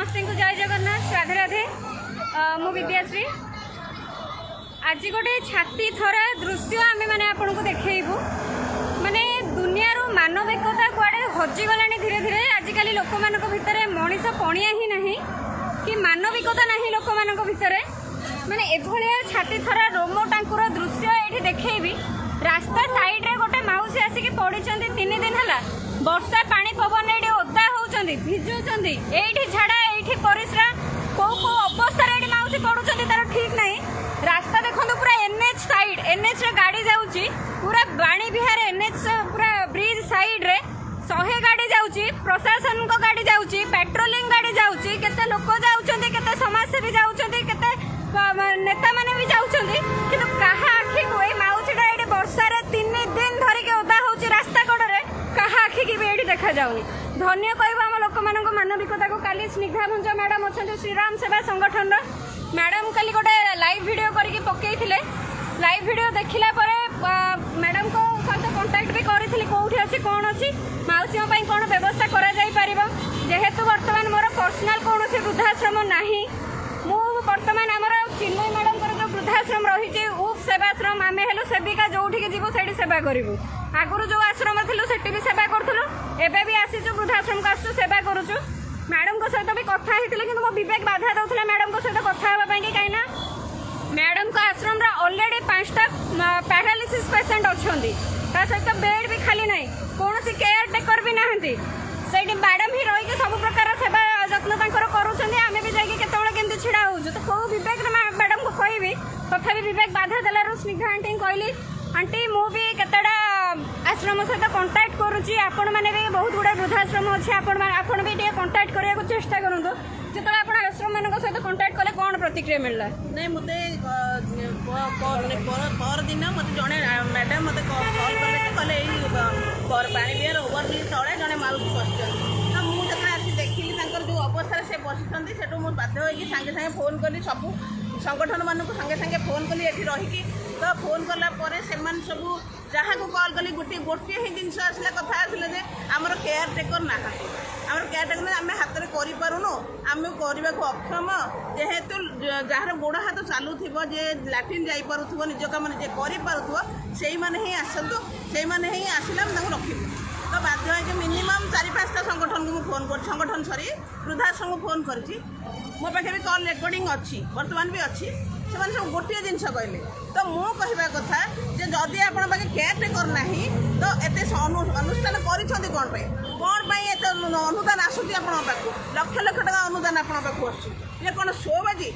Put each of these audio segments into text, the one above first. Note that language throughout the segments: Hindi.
समस्त को जय जगन्नाथ राधे राधे मु विद्याश्री आज गोटे छाती थरा दृश्य आम मैंने आपको देखू माने दुनिया मानविकता कुआड़े हजिगला धीरे धीरे आजिकल लोक मान भितर मनीष पणिया ही नहीं कि मानविकता नहीं लोक मान भितर माने एभलिया छाती थरा रोम टांकुर दृश्य ये देखी रास्ता साइड रे गोटे माउसी आसिक पड़ी 3 दिन है वर्षा पानी पवन ये ओदा होती भिजुंट ये झाड़ा ये परिश्रा कौ कौ अवस्था माउसी पड़ुंट तार ठीक नहीं रास्ता देखो पूरा एनएच साइड एनएच रे गाड़ी जाऊँगी पूरा बाणी विहार एनएच पूरा ब्रिज साइड रे 100 गाड़ी जाऊँगी प्रशासन को गाड़ी जाऊँगी पेट्रोलिंग गाड़ी जाऊँगी केते लोक जाऊँगी केते समाजसेवी जाऊँगी केते नेता माने भी जाऊँगी किंतु कहा आखि को माउसीटा ये वर्षा 3 दिन धरिक ओदा होची रास्ता कड़े कहा आखि की भी ये देखा जाऊनी धन्य कहवा आम लोक मान मानविकता को काली स्निग्धा भंज मैडम अच्छा श्रीराम सेवा संगठन मैडम काली गोटे लाइव वीडियो करके पकईले लाइव वीडियो देखला मैडम को सहित कंटाक्ट भी करी कौटी अच्छी कौन अच्छी मौसी कौन व्यवस्था करेतु बर्तमान मोर पर्सनाल कौन वृद्धाश्रम ना मु बर्तमान आमर चिन्मयी मैडम जो वृद्धाश्रम रही उप सेवाश्रम आम हेलु सेविका जो जीवु से सेवा करूँ आगुरी जो आश्रम थी से भी सेवा करूँ एवं भी आसीचु वृद्धाश्रम को आसु सेवा करुचु मैडम को सहित भी कथा होती कि मो विवेक बाधा दूसरा मैडम को सहित कथा होगापी कहीं मैडम को आश्रम ऑलरेडी 5टा पैरालिसिस पेसेंट अच्छा सहित बेड भी खाली ना कौन केयर टेकर भी ना से मैडम ही रही सब प्रकार सेवा जत्न करें भी जाकि केत छिड़ा हो तो कौ विवेक मैडम को कहबी तथा विवेक बाधा देलु स्निग्धा आंटी कहली आंटी मु भी केतटा आश्रम सहित कंटाक्ट करुँची आपण मैंने भी बहुत गुड़ा वृद्धाश्रम अच्छे आपण भी कंटाक्ट करने को चेष्टा करूँ जो आप आश्रम मान सहित कंटाक्ट कले कौन प्रतिक्रिया मिलला नहीं मते पर दिन मत जड़े मैडम मत कॉल कले पानी बिहार ओवरब्रिज तले जड़े माउसी बस तो मुझे आसी देखिली जो अवस्था से बसी से मुझे बाध्य होगी सागे सागे फोन कली सब संगठन मानक सागे सागे फोन कली ये रहीकि तो फोन कलापर से सब जहाँ को कॉल कली गोटे ही जिन आसला कथा आसला जे आमर केयर टेकर ना आम केयर टेकर आम हाथ में करूँ आम करने को अक्षम जेहेतु जार गोड़ हाथ चलू जे लाट्रिन जापरुव निज कम जे कर आसतु से ही आसला रखी तो बाध्य है मिनिमम 4-5टा संगठन को फोन कर संगठन सरी वृद्धाश्रम को फोन करी मो पाखे भी कॉल रेकर्डिंग अच्छी बर्तमान भी अच्छी से सब गोटे जिन कहले तो मु कहवा कथा जे जदि आपण पाखे केयर टेकर ना तो एत अनुष्ठान कर कौन एत अनुदान आसूँ आप लक्ष लक्ष टका अनुदान आप कौन शो बाजी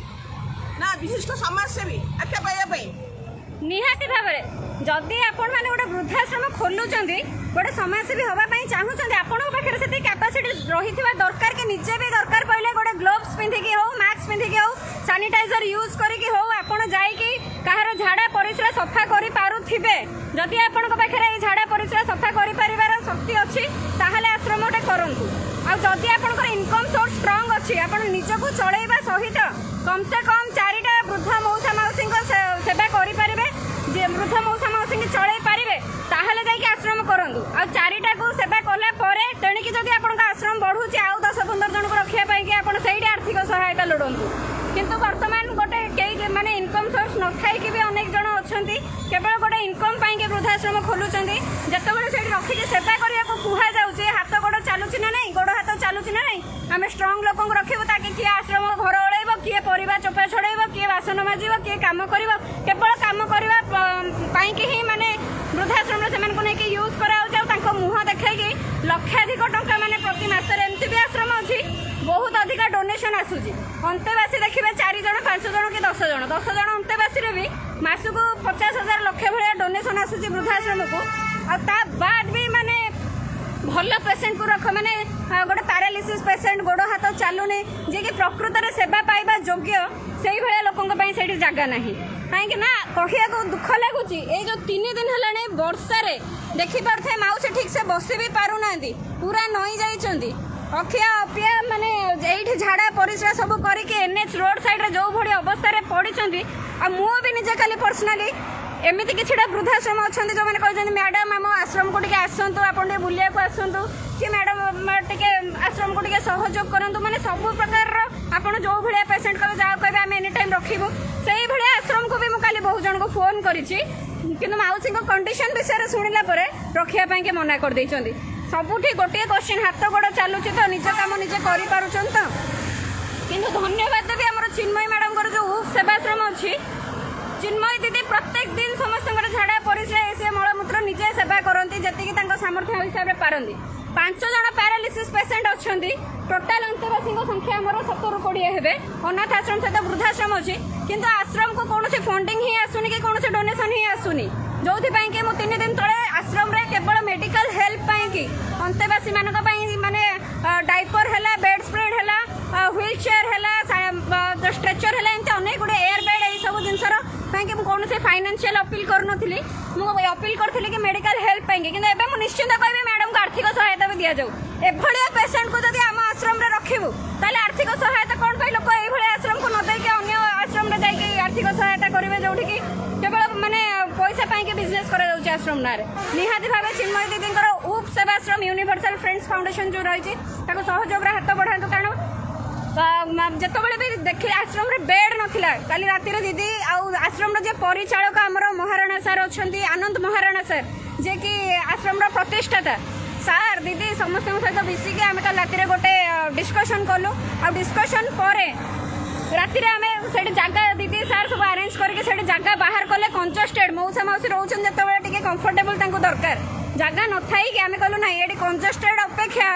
ना विशिष्ट समाजसेवी आख्या पाइबा निहाती भाव में जदि आपण मैंने गोटे वृद्धाश्रम खोलुंट गोटे समाजसेवी हाँपाई चाहूँगी आपण पाखे से कैपेसिटी रही दरकार कि निजे भी दरकार पड़े गोटे ग्लोव्स पिंधिकी हो मास्क पिंधिकी हो सानिटाइजर यूज करके हो आपण जाइकी कहार झाड़ा परिश्रा सफा कर पारुथिबे जदि आपण पाखे झाड़ा परिश्रा सफा कर शक्ति अच्छी ताहले आश्रमटे करंतु आदि आपंकर इनकम सोर्स स्ट्रंग अच्छी आप निजक चलैबा सहित कम से कम 4टा वृद्धा मौसा मौसी सेवा करें वृद्ध मौसा मौसी चलई पारे ताहले जाइए आश्रम करूँ आ 4टा को सेवा कलापर तेणिकी जब आप आश्रम बढ़ुच आउ 10-15 जन को रखापी आप आर्थिक सहायता लोड़ू किंतु वर्तमान गोटे कई माने इनकम सोर्स न थी भी अनेक जन अच्छा केवल गोटे इनकम पाई वृद्धाश्रम खोलुंट जितेबाला से रखिक सेवा करने को कहुए हाथ गोड़ चलुची ना नहीं गोड़ हाथ चलुची ना नहीं आम स्ट्रंग लोक रखू ताकि किए आश्रम घर ओल्ब किए परिवा चोपा छड़ेब किए बासन माजिब किए कम कर केवल कम करने ही माने वृद्धाश्रम से यूज कर मुह देखी लक्षाधिक टंका माने प्रति मासरे एमती भी आश्रम अच्छी बहुत अधिक डोनेशन आसूची अंतेवासी देखिए 4 जन 5 जन कि 10 जन अंतेवासी भी मासक 50,000 लक्ष भाया डोनेशन आसूची वृद्धाश्रम को बाद भी माने भल पेसेंट को रख माने गोटे पैरालिसिस पेसेंट गोड़ हाथ चलुनी जे कि प्रकृत में सेवा पाइबा योग्य से भाया लोकों से जगह ना कहीं ना कहू दुख लगुच ये जो 3 दिन है वर्षा देखी पारे माउसी ठीक से बस भी पारना पूरा नई जाइंट अखिया अपिया माने ये झाड़ा परिश्रा सब करके एनएच रोड साइड रे जो भड़ी अवस्था पड़ी मु भी निजे खाली पर्सनाली एमती कि वृद्धाश्रम अच्छा जो मैंने कहते मैडम आम आश्रम को आसतु आप बुलाक आसतु कि मैडम टे आश्रम आश्रम को टिके सहयोग करंतु माने सब प्रकार आपण जो भलिया पेशेंट को जा कहबे हम एनी टाइम रखिबो सेही भलिया आश्रम को भी मु काली बहुत जन को फोन करिछि किंतु माउसी को कंडीशन विषय सुनिला परे रखिया पई के मना कर दैचंदी सबुठी गोटे क्वेश्चन हाथ गोड़ चलुछि तो निज काम निजे करि पारुछन तो किंतु धन्यवाद देबी हमर चिन्मय मैडम को जो सेवाश्रम अछि चिन्मय दीदी प्रत्येक दिन समस्त झाड़ा परिश्रा एसे मलमूत्र निजे सेवा करती जी सामर्थ्य हिसाब से पारती 5 जन पैरालिसिस पेसेंट अच्छा टोटाल अंतवासी संख्या आमर 70-20 हे अनाथ आश्रम सहित वृद्धाश्रम अच्छी किंतु आश्रम को कौन फंडिंग ही आसुनी कि कौन डोनेशन ही आसुनी जो कि 3 दिन तले आश्रम रे केवल मेडिकल हेल्प कि अंतेवासी माने डाइपर है बेड स्प्रेड है व्हील चेयर है स्ट्रेचर है एमती अनेक गुड़े एयर बेड ये सब जिनसर कौन से फाइनेंशियल अपील करूनी मुझे अपील करी कि मेडिकल हेल्प पाएंगे कि निश्चिंत कह मैडम को आर्थिक सहायता भी दि जाऊ एभलिया पेसेंट को जब आम आश्रम में रखू ताले आर्थिक सहायता कौन पे लोक ये आश्रम को नदेक अन्य आश्रम में जाकि आर्थिक सहायता करेंगे जो केवल माने पैसा पाई बिजनेस कर आश्रम ना निहाती भाव चिन्मय दीदी उप सेवाश्रम यूनिवर्सल फ्रेंड्स फाउंडेशन जो रही सहयोग हाथ बढ़ातु कारण जिते भी देखिए आश्रम रे बेड नथिला काली राति दीदी आश्रम जे परिचालक आमर महाराणा सार अच्छा आनंद महाराणा सर जे कि आश्रम प्रतिष्ठाता सार दीदी समस्त सहित मिसिकी आम कल राति गोटे डिस्कसन कलु आ डिस्कसन पर राति से जगह दीदी सार सब अरेंज करके जगह बाहर कले कंजस्टेड मौसा मौसी रोचन जो कंफर्टेबल दरकार जगह न थी कि आम कहलु ना ये कंजस्टेड अपेक्षा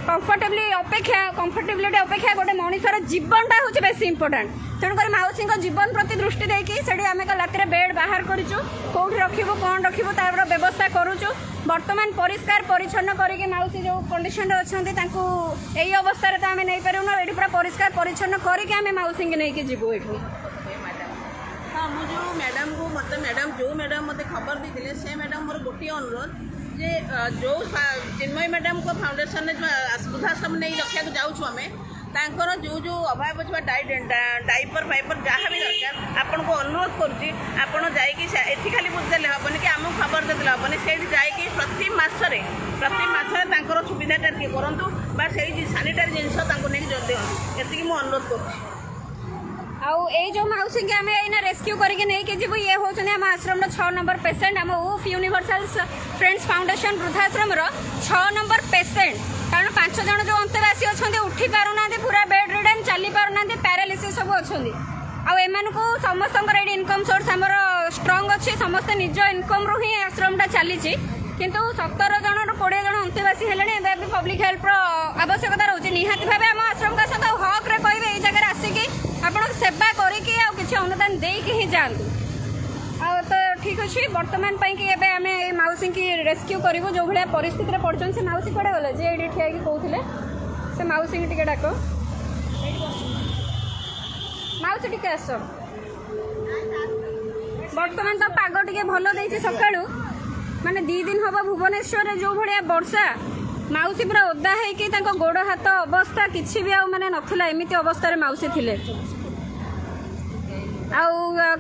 कंफर्टेबिलिटी अपेक्षा गोटे मनुष्यर जीवनटा हूँ बेस इंपोर्टाट तेणुकर मौसी जीवन प्रति दृष्टि देकी आम राति बेड बाहर करूँ कौट रखू कौन रखू तार व्यवस्था करुचु बर्तमान परिष्कार परिच्छन्न करके मौसी जो कंडीशन अच्छा यही अवस्था तो आम नहीं पारूना ये पूरा परिष्कार परिच्छन्न करके आम मौसी की नहीं जीवु ये हाँ मुझे मैडम को मत मैडम जो मैडम मत खबर देते से मैडम मोर गोटे अनुरोध जे जो चिन्मय मैडम को फाउंडेशन वृद्धाश्रम नहीं रखा जाऊँ आम तांकर जो जो अभाव अच्छे डाइपर फाइपर जहाँ भी दरकार आपन को अनुरोध करुँची आपड़ जाकि खाली बुझदेले हेनी कि आमको खबर देदेले हेनी से जाकि प्रति मासरे सुविधाटा किए करूँ बा से सानिटारी जिनस नहीं दिखाँ ये मुझे अनुरोध करुँची आउ ए जो मौसी के आम एना रेस्क्यू करके नहीं कि जीव ये होचने आम आश्रम 6 नंबर पेसेंट आम उफ यूनिवर्सल फ्रेंड्स फाउंडेशन वृद्धाश्रम 6 नंबर पेसेंट कारण 5 जन जो अंतेवासी अच्छा उठी पारना पूरा बेड रिडन चली पारना पैरालिसिस सब अच्छा आमको समस्त इनकम सोर्स आमर स्ट्रंग अच्छे समस्ते निज इनकम रू ही आश्रमटा चली किंतु 17 जन 20 जन अंतेवासी है पब्लिक हेल्प आवश्यकता रोचे निहाती भाव आम आश्रम का सहित हक रे कहे ये जगह आसिकी आप सेवा करके किसी अनुदान देकी ही जातु तो ठीक अच्छे बर्तमान कि आम मौसी की रेस्क्यू करूँ जो भाया परिस्थिति पड़े से मौसी कड़े गले जे ये ठिया कहते से मौसी की डाक मौसी टे आस बर्तमान तो पाग टे भल दे सका माने 2 दिन हम भुवनेश्वर जो भाया वर्षा मौसी पूरा ओदा है गोड़ हाथ अवस्था किसी भी माने नथिला एमिति अवस्था मौसी थिले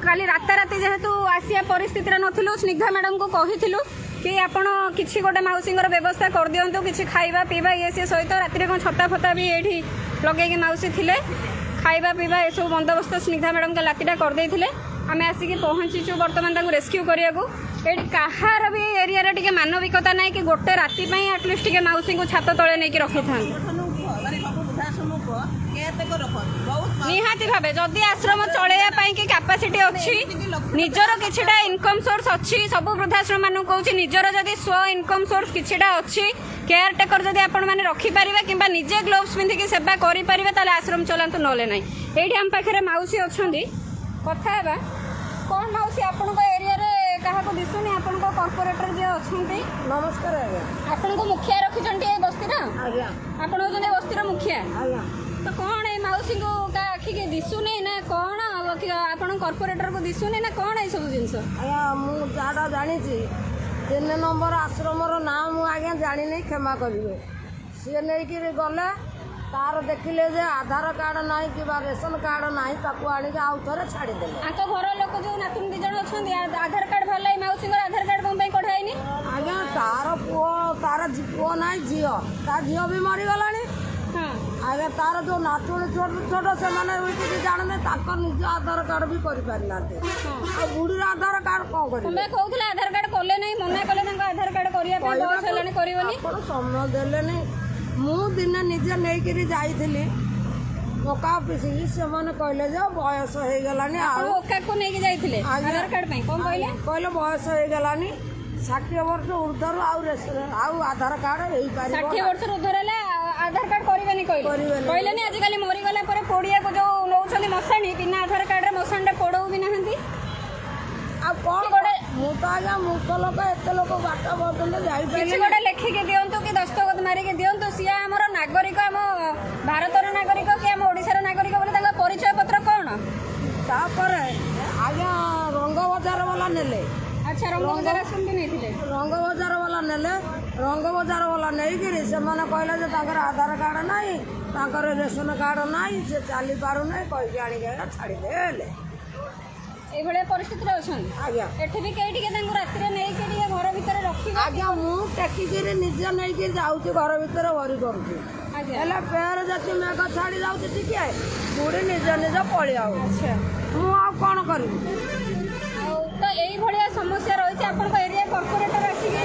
खाली राताराति जेहेतु आसिया परिस्थिति नथिलु स्निग्धा मैडम को कहिथिलु कि आपण किछि गोटे मौसीर व्यवस्था कर दियंतु किछि खाइबा पीवा ये सी सहित राति कौन छता फता भी ये लगे माउसी थिले खाइबा पीवा ये सब बंदोबस्त स्निग्धा मैडम के रातिटा कर देथिले आम आसिक पहुँचीचु बर्तमान रेस्क्यू करने ये कहार भी एरिया टे मानविकता ना कि गोटे राति एटलिस्ट टे मौसी को छात तले नहीं रखी था निहाती भाव जदि आश्रम चलैया कि कैपेसिटी अच्छी निजर किछिटा इनकम सोर्स अच्छी सब वृद्धाश्रम मान कहूँ निजर जदि स्व इनकम सोर्स किछिटा अच्छी केयर टेकर जदि आपण मैंने रखिपारे कि निजे ग्लोव्स पिंधिकी सेवा करें आश्रम चलातु नले ना ये आम पाखे मौसी अच्छा कथा कौन मौसी आपण एरिया क्या दिशुनी आपण कॉर्पोरेटर जे अच्छा नमस्कार आपण को मुखिया रखिंट बस्ती आप बस्तीर मुखिया तो कौन ये मौसी को आखि के दिशुनी ना कौन आप कॉर्पोरेटर को दिशुनी ना कौन ये सब जिनस मुझे जहाँ जानी 3 नंबर आश्रम ना मुझे जानी नहीं क्षमा करेंगे सी नहीं गले तार देखिले जे आधार कार्ड ना कि रेशन कार्ड ना आनिक आउ थे छाड़ीदे घर लोक जो नातुन 2 जन अच्छा आधार कार्ड भर मौसी आधार कार्ड कौन कढ़ाई आज्ञा तार पुओ ना झी ता झी भी मरीगला ଆଜ୍ଞା ତାର ଯୋଉ ନାତୁଣୀ ଛୋଟ ଛୋଟ ସେମାନେ କିଛି ଜାଣୁନି ତାଙ୍କ ନିଜ ଆଧାର କାର୍ଡ ବି କରିପାରିନାହାନ୍ତି ଆଉ ବୁଢୀର ଆଧାର କାର୍ଡ କଣ କରିବେ ତମେ କହୁଥିଲେ ଆଧାର କାର୍ଡ କଲେ ନାହିଁ ମନା କଲେ ତାଙ୍କ ଆଧାର କାର୍ଡ କରିବା ପାଇଁ ବୟସ ହେଲାଣି କରିବନି ଆପଣ ସମୟ ଦେଲେନି ମୁଁ ଦିନେ ନିଜେ ନେଇକିରି ଯାଇଥିଲି ଓକା ଅଫିସକି ସେମାନେ କହିଲେ ଯେ ବୟସ ହେଇଗଲାଣି ଆଉ ଓକାକୁ ନେଇକି ଯାଇଥିଲେ ଆଧାର କାର୍ଡ ପାଇଁ କଣ କହିଲେ କହିଲେ ବୟସ ହେଇଗଲାଣି 60 ବର୍ଷ ଉର୍ଦ୍ଧ୍ୱରୁ ଆଉ ଆଧାର କାର୍ଡ ହେଇପାରିବ 60 ବର୍ଷରୁ ଉର୍ଦ୍ଧ୍ୱ ହେଲେ ଆଧାର କାର୍ଡ କରିବେନି କହିଲେନି ଆଜିକାଲି ମରିଗଲା ପରେ ପୋଡ଼ିଆକୁ ଯୋଉ ନେଉଛନ୍ତି ମଶାଣି ବିନା ଆଧାର କାର୍ଡରେ ମଶାଣିଟା ପୋଡ଼ଉ ବି ନାହାନ୍ତି ଆଉ କଣ ଗୋଟେ ମୁଁ ତ ଆଜ୍ଞା ମୂର୍ଖ ଲୋକ ଏତେ ଲୋକ ବାଟ ବଦଲେ ଯାଇପାରିଲେ କିଛି ଗୋଟେ ଲେଖିକି ଦିଅନ୍ତୁ କି ଦସ୍ତଖତ ମାରିକି ଦିଅନ୍ତୁ ସିଏ ଆମର ନାଗରିକ ଆମ ଭାରତର ନାଗରିକ କି ଆମ ଓଡ଼ିଶାର ନାଗରିକ ବୋଲି ତାଙ୍କ ପରିଚୟ ପତ୍ର କଣ ତାପରେ ଆଜ୍ଞା ରଙ୍ଗ ବଜାର ବାଲା ନେଲେ ଆଚ୍ଛା ରଙ୍ଗ ବଜାର ଆସନ୍ତି ନେଇଥିଲେ ରଙ୍ଗ ବଜାର ବାଲା ନେଲେ ରଙ୍ଗ ବଜାର ବାଲା ନେଇକିରି ସେମାନେ କହିଲେ ଯେ ତାଙ୍କର ଆଧାର କାର୍ଡ ନାହିଁ ତାଙ୍କର ରେସନ କାର୍ଡ ନାହିଁ ସେ ଚାଲି ପାରୁନାହିଁ କହିକି ଆଣିକି ଆଜ୍ଞା ଛାଡ଼ିଦେଲେ এইভাবে পরিস্থিতিরে অছন্তি আজ্ঞা এଠି ବି କେହି ଟିକେ ତାଙ୍କୁ ରାତିରେ ନେଇକି ଟିକେ ଘର ଭିତରେ ରଖିବେ ଆଜ୍ଞା ମୁଁ ଟେକିକିରି ନିଜେ ନେଇକି ଯାଉଛି ଘର ଭିତରେ ଭରି କରୁଛି ହେଲେ ଫେର ଯଦି ମେଘ ଛାଡ଼ି ଯାଉଛି ଟିକେ ବୁଢ଼ୀ ନିଜେ ନିଜେ ପଳେଇ ଆଉ ଆଚ୍ଛା ମୁଁ ଆଉ କ'ଣ କରିବି ଆଉ ତ ଏଇଭଳିଆ ସମସ୍ୟା ରହିଛି ଆପଣଙ୍କ ଏରିଆ କର୍ପୋରେଟର ଆସିକି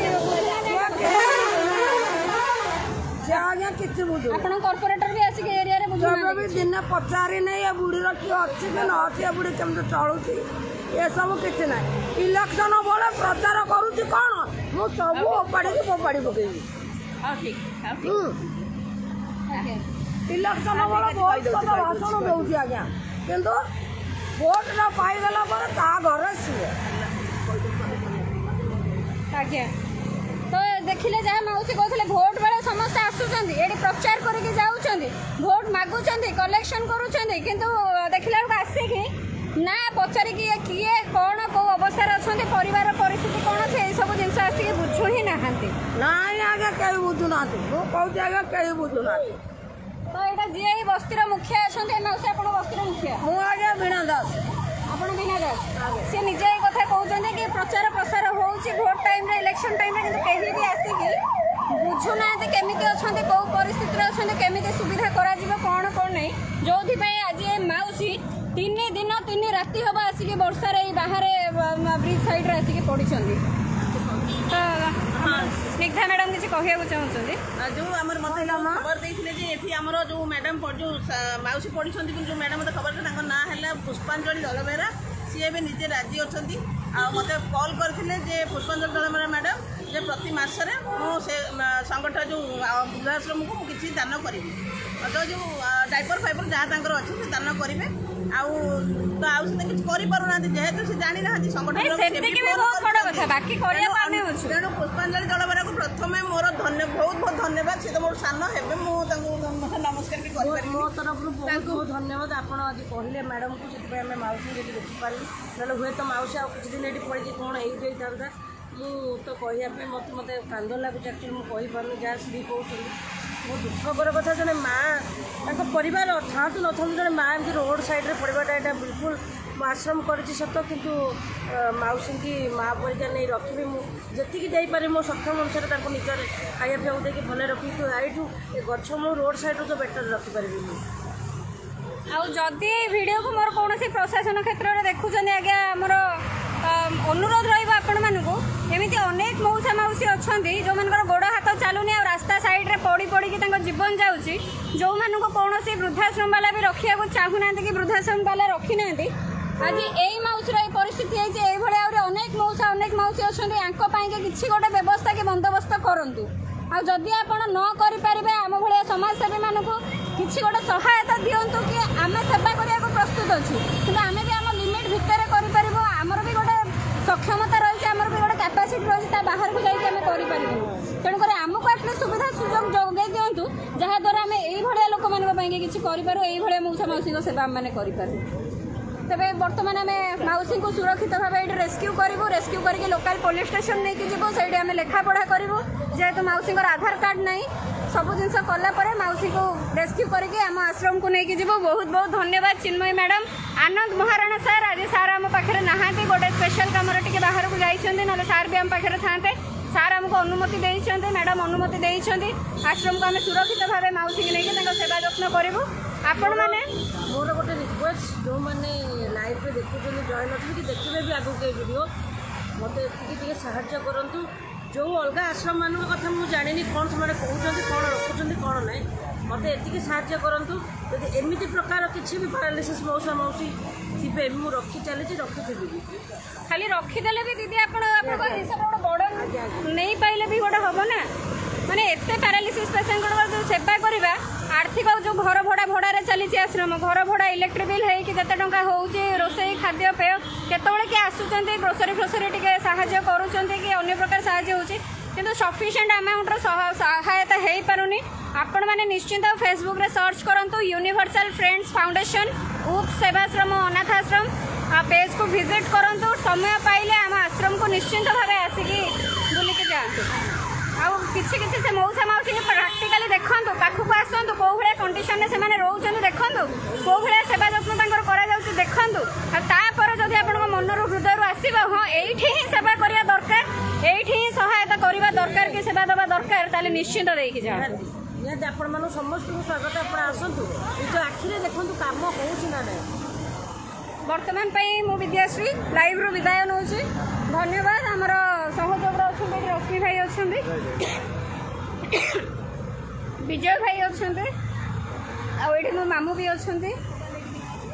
ସେ ଆଜ୍ଞା କିଛି ବୁଝୁ ଆପଣଙ୍କ କର୍ପୋରେଟର ବି ଆସିକି ଏରିଆରେ ଯେବେ ବି ଦିନେ ପଚାରି ନେଇ ଏ ବୁଢ଼ୀର କିଏ ଅଛି କି ନ ଅଛି ଏ ବୁଢ଼ୀ କେମିତି ଚଳୁଛି ଏସବୁ କିଛି ନାହିଁ ଇଲେକ୍ସନ ବେଳେ ପ୍ରଚାର କରୁଛି କ'ଣ ମୁଁ ସବୁ ଓପାଡ଼ିକି ଫୋପାଡ଼ି ପକେଇବି ଇଲେକ୍ସନ ବେଳେ ବହୁତ ଭାଷଣ ଦେଉଛି ଆଜ୍ଞା କିନ୍ତୁ ଭୋଟଟା ପାଇଗଲା ପରେ ତା ଘରେ ସିଏ ଆଜ୍ଞା ତ ଦେଖିଲେ ଯାହା ମାଉସୀ କହୁଥିଲେ ଭୋଟ ବେଳେ ସମସ୍ତେ ଆସୁଛନ୍ତି ଏଠି ପ୍ରଚାର କରିକି ଯାଉଛନ୍ତି ଭୋଟ ମାଗୁଛନ୍ତି କଲେକ୍ସନ କରୁଛନ୍ତି କିନ୍ତୁ ଦେଖିଲା ବେଳକୁ ଆସିକି ନା ପଚାରିକି କିଏ କ'ଣ କେଉଁ ଅବସ୍ଥାରେ ଅଛନ୍ତି ପରିବାର ପରିସ୍ଥିତି କ'ଣ ସେ ଏସବୁ ଜିନିଷ ଆସିକି ବୁଝୁ ହିଁ ନାହାନ୍ତି ନାଇଁ ଆଜ୍ଞା କେହି ବୁଝୁନାହାନ୍ତି ମୁଁ କହୁଛି ଆଜ୍ଞା କେହି ବୁଝୁନାହାନ୍ତି ତ ଏଇଟା ଯିଏ ଏଇ ବସ୍ତିର ମୁଖିଆ ଅଛନ୍ତି ମାଉସୀ ଆପଣ ବସ୍ତିର ମୁଖିଆ ମୁଁ ଆଜ୍ଞା ବୀଣା ଦାସ ଆପଣ ବୀଣା ଦାସ ସେ ନିଜେ ଏଇ କଥା କହୁଛନ୍ତି କି ପ୍ରଚାର ପ୍ରସାର ହେଉଛି ଭୋଟ ଟାଇମ୍ରେ ଇଲେକ୍ସନ ଟାଇମ୍ରେ କିନ୍ତୁ କେହି ବି ଆସିକି ବୁଝୁନାହାନ୍ତି କେମିତି ଅଛନ୍ତି କେଉଁ ପରିସ୍ଥିତିରେ ଅଛନ୍ତି କେମିତି ସୁବିଧା କରାଯିବ କ'ଣ କ'ଣ ନାହିଁ ଯେଉଁଥିପାଇଁ ଆଜି ଏ ମାଉସୀ 3 ଦିନ 3 ରାତି ହେବ ଆସିକି ବର୍ଷାରେ ଏଇ ବାହାରେ ବ୍ରିଜ୍ ସାଇଡ଼୍ରେ ଆସିକି ପଡ଼ିଛନ୍ତି ତ ସ୍ନିଗ୍ଧା ମ୍ୟାଡ଼ାମ୍ କିଛି କହିବାକୁ ଚାହୁଁଛନ୍ତି ଯେଉଁ ଆମର ମୋତେ ଖବର ଦେଇଥିଲେ ଯେ ଏଠି ଆମର ଯେଉଁ ମ୍ୟାଡ଼ାମ୍ ଯେଉଁ ମାଉସୀ ପଢ଼ିଛନ୍ତି କିନ୍ତୁ ଯେଉଁ ମ୍ୟାଡ଼ାମ୍ ମୋତେ ଖବର ତାଙ୍କ ନାଁ ହେଲା ପୁଷ୍ପାଞ୍ଜଳି ଦଳବେହେରା ସିଏ ଏବେ ନିଜେ ରାଜି ଅଛନ୍ତି ଆଉ ମୋତେ କଲ୍ କରିଥିଲେ ଯେ ପୁଷ୍ପାଞ୍ଜଳି ଦଳବେହେରା ମ୍ୟାଡ଼ାମ୍ ଯେ ପ୍ରତି ମାସରେ ମୁଁ ସେ ସଂଗଠନ ଯେଉଁ ବୃଦ୍ଧାଶ୍ରମକୁ ମୁଁ କିଛି ଦାନ କରିବି ତ ଯେଉଁ ଡାଇପର ଫାଇପର ଯାହା ତାଙ୍କର ଅଛି ସେ ଦାନ କରିବେ ଆଉ ତ ଆଉ ସେ କିଛି କରିପାରୁନାହାନ୍ତି ଯେହେତୁ ସେ ଜାଣିନାହାନ୍ତି ସଂଗଠନ ତେଣୁ ପୁଷ୍ପାଞ୍ଜଳି ଦଳବେହେରାକୁ ପ୍ରଥମେ ମୋର ବହୁତ ବହୁତ ଧନ୍ୟବାଦ ସେ ତ ମୋର ସାନ ହେବେ ମୁଁ ତାଙ୍କୁ ନମସ୍କାର ବି କରିପାରିବି ମୋ ତରଫରୁ ବହୁତ ବହୁତ ଧନ୍ୟବାଦ ଆପଣ ଆଜି କହିଲେ ମ୍ୟାଡ଼ାମକୁ ସେଥିପାଇଁ ଆମେ ମାଉସୀ ଯଦି ଦେଖିପାରିଲୁ ନହେଲେ ହୁଏତ ମାଉସୀ ଆଉ କିଛି ଦିନ ଏଠି ପଡ଼ିକି କ'ଣ ହେଇଯାଇଥାନ୍ତା ମୁଁ ତ କହିବା ପାଇଁ ମୋତେ କାନ୍ଦ ଲାଗୁଛି ଆକ୍ଚୁଆଲି ମୁଁ କହିପାରୁନି ଯାହା ସ୍ତ୍ରୀ କହୁଛନ୍ତି ବହୁତ ଦୁଃଖକର କଥା ଜଣେ ମାଆ ତାଙ୍କ ପରିବାର ଥାଆନ୍ତୁ ନଥାନ୍ତୁ ଜଣେ ମାଆ ଏମିତି ରୋଡ଼ ସାଇଡ଼୍ରେ ପଡ଼ିବାଟା ଏଇଟା ବିଲକୁଲ ମୁଁ ଆଶ୍ରମ କରିଛି ସତ କିନ୍ତୁ ମାଉସୀଙ୍କି ମାଆ ପରିକା ନେଇ ରଖିବି ମୁଁ ଯେତିକି ଦେଇପାରିବି ମୋ ସକ୍ଷମ ଅନୁସାରେ ତାଙ୍କୁ ନିଜର ଖାଇବା ପିଇବାକୁ ଦେଇକି ଭଲରେ ରଖିବି ଏଇଠୁ ଏ ଗଛ ମୁଁ ରୋଡ଼ ସାଇଡ଼୍ରୁ ତ ବେଟର୍ ରଖିପାରିବି ମୁଁ ଆଉ ଯଦି ଏଇ ଭିଡ଼ିଓକୁ ମୋର କୌଣସି ପ୍ରଶାସନ କ୍ଷେତ୍ରରେ ଦେଖୁଛନ୍ତି ଆଜ୍ଞା ଆମର ଅନୁରୋଧ ରହିବ ଆପଣମାନଙ୍କୁ ଏମିତି ଅନେକ ମଉସା ମାଉସୀ ଅଛନ୍ତି ଯେଉଁମାନଙ୍କର ଗୋଡ଼ ହାତ ଚାଲୁନି ଆଉ ରାସ୍ତା ସାଇଡ଼୍ରେ ପଡ଼ି ପଡ଼ିକି ତାଙ୍କ ଜୀବନ ଯାଉଛି ଯେଉଁମାନଙ୍କୁ କୌଣସି ବୃଦ୍ଧାଶ୍ରମ ବାଲା ବି ରଖିବାକୁ ଚାହୁଁନାହାନ୍ତି କି ବୃଦ୍ଧାଶ୍ରମ ବାଲା ରଖିନାହାନ୍ତି ଆଜି ଏଇ ମାଉସୀର ଏଇ ପରିସ୍ଥିତି ହେଇଛି ଏଇଭଳି ଆହୁରି ଅନେକ ମାଉସୀ ଅଛନ୍ତି ୟାଙ୍କ ପାଇଁକି କିଛି ଗୋଟେ ବ୍ୟବସ୍ଥା କି ବନ୍ଦୋବସ୍ତ କରନ୍ତୁ ଆଉ ଯଦି ଆପଣ ନ କରିପାରିବେ ଆମ ଭଳିଆ ସମାଜସେବୀମାନଙ୍କୁ କିଛି ଗୋଟେ ସହାୟତା ଦିଅନ୍ତୁ କି ଆମେ ସେବା କରିବାକୁ ପ୍ରସ୍ତୁତ ଅଛୁ କିନ୍ତୁ ଆମେ ବି ଆମ ଲିମିଟ୍ ଭିତରେ କରିପାରିବୁ ଆମର ବି ଗୋଟେ ସକ୍ଷମତା ରହିଛି ଆମର ବି ଗୋଟେ କାପାସିଟି ରହିଛି ତା ବାହାରକୁ ଯାଇକି ଆମେ କରିପାରିବୁ ତେଣୁକରି ଆମକୁ ଆଟଲିଷ୍ଟ ସୁବିଧା ସୁଯୋଗ ଯୋଗାଇ ଦିଅନ୍ତୁ ଯାହାଦ୍ୱାରା ଆମେ ଏଇଭଳିଆ ଲୋକମାନଙ୍କ ପାଇଁକି କିଛି କରିପାରୁ ଏଇଭଳିଆ ମଉସା ମାଉସୀଙ୍କ ସେବା ଆମମାନେ କରିପାରୁ ତେବେ ବର୍ତ୍ତମାନ ଆମେ ମାଉସୀଙ୍କୁ ସୁରକ୍ଷିତ ଭାବେ ଏଇଠି ରେସ୍କ୍ୟୁ କରିବୁ ରେସ୍କ୍ୟୁ କରିକି ଲୋକାଲ ପୋଲିସ ଷ୍ଟେସନ ନେଇକି ଯିବୁ ସେଇଠି ଆମେ ଲେଖାପଢ଼ା କରିବୁ ଯେହେତୁ ମାଉସୀଙ୍କର ଆଧାର କାର୍ଡ଼ ନାହିଁ ସବୁ ଜିନିଷ କଲା ପରେ ମାଉସୀକୁ ରେସ୍କ୍ୟୁ କରିକି ଆମ ଆଶ୍ରମକୁ ନେଇକି ଯିବୁ ବହୁତ ବହୁତ ଧନ୍ୟବାଦ ଚିନ୍ମୟୀ ମ୍ୟାଡ଼ାମ୍ ଆନନ୍ଦ ମହାରଣା ସାର୍ ଆଜି ସାର୍ ଆମ ପାଖରେ ନାହାନ୍ତି ଗୋଟେ ସ୍ପେଶାଲ କାମରେ ଟିକେ ବାହାରକୁ ଯାଇଛନ୍ତି ନହେଲେ ସାର୍ ବି ଆମ ପାଖରେ ଥାନ୍ତେ सार आमको अनुमति देइछन्ते मैडम अनुमति देइछन्ते आश्रम को आम सुरक्षित भाव माउसी की नहीं सेवा जत्न करूँ आपण मैंने मोर गोटे रिक्वेस्ट जो मैंने लाइव रे देखुଛନ୍ତି जॉइन अच्छे कि देखिए भी आगू के वीडियो मत ये साहाय्य करूँ जो अलग आश्रम मान कथा मुझे जानी कौन से कहते कौन रखुच्च कौन ना मत ये साहाय्य करूँ जब एमती प्रकार किसी भी पैरालिसिस मौसा मौसी थे मुझे रखी चली रखी खाली रखीदे भी दीदी आप हिसाब गोटे बड़ नहीं पाइले भी गोटे हम ना माने एते पैरालिसिस पेसेंट जो सेवा करवा आर्थिक जो घर भड़ा भड़ारे चली आश्रम घर भड़ा इलेक्ट्रिक बिल है कि जिते टंका होउची रोसई खाद्य पेय केतबेले के आसुचंती ग्रोसरी फ्रोसरी टिके सहायता करूचंती कि अन्य प्रकार सहायता होउची किंतु सफिशिएंट अमाउंट सहायता हो पारुनी आपण माने निश्चिंत फेसबुक रे सर्च करंतु यूनिवर्सल फ्रेंड्स फाउंडेशन उप सेवाश्रम अनाथ आश्रम पेज को विजिट करंतु समय पाइले आम आश्रम को निश्चिंत भाव आसिकी बुलिकी जातु किसी किसी से मौसा मौसी प्राक्टिकाली देखूँ पाखक आसतु कौ भाया कंडीशन से रोच देखूँ कौ भाया सेवा जत्न देखूँ तापर जब आप मनर हृदय आसब हाँ ये सेवा करवा दरकार ये सहायता करवा दरकार कि सेवा देवा दरकार ताले निश्चिंत देखी जाए निहत आपण समस्त स्वागत आप आसतु निज आखिरे देखूँ कम होना वर्तमान मु विद्याश्री लाइव रू विदाय नौ धन्यवाद आमर सहयोग अच्छा रश्मि भाई अच्छा विजय भाई अच्छा आठ मो मामू भी अच्छा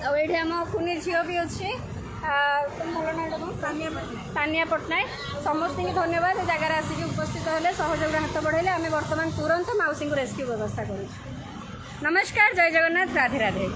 आठ आम कुनी झील भी अच्छे सानिया पट्टनायक समस्त धन्यवाद जगार आसिक उपस्थित हेले सहयोग हाथ बढ़ाइले आम बर्तमान तुरंत मौसी को रेस्क्यू व्यवस्था करूँ। नमस्कार जय जगन्नाथ राधे राधे।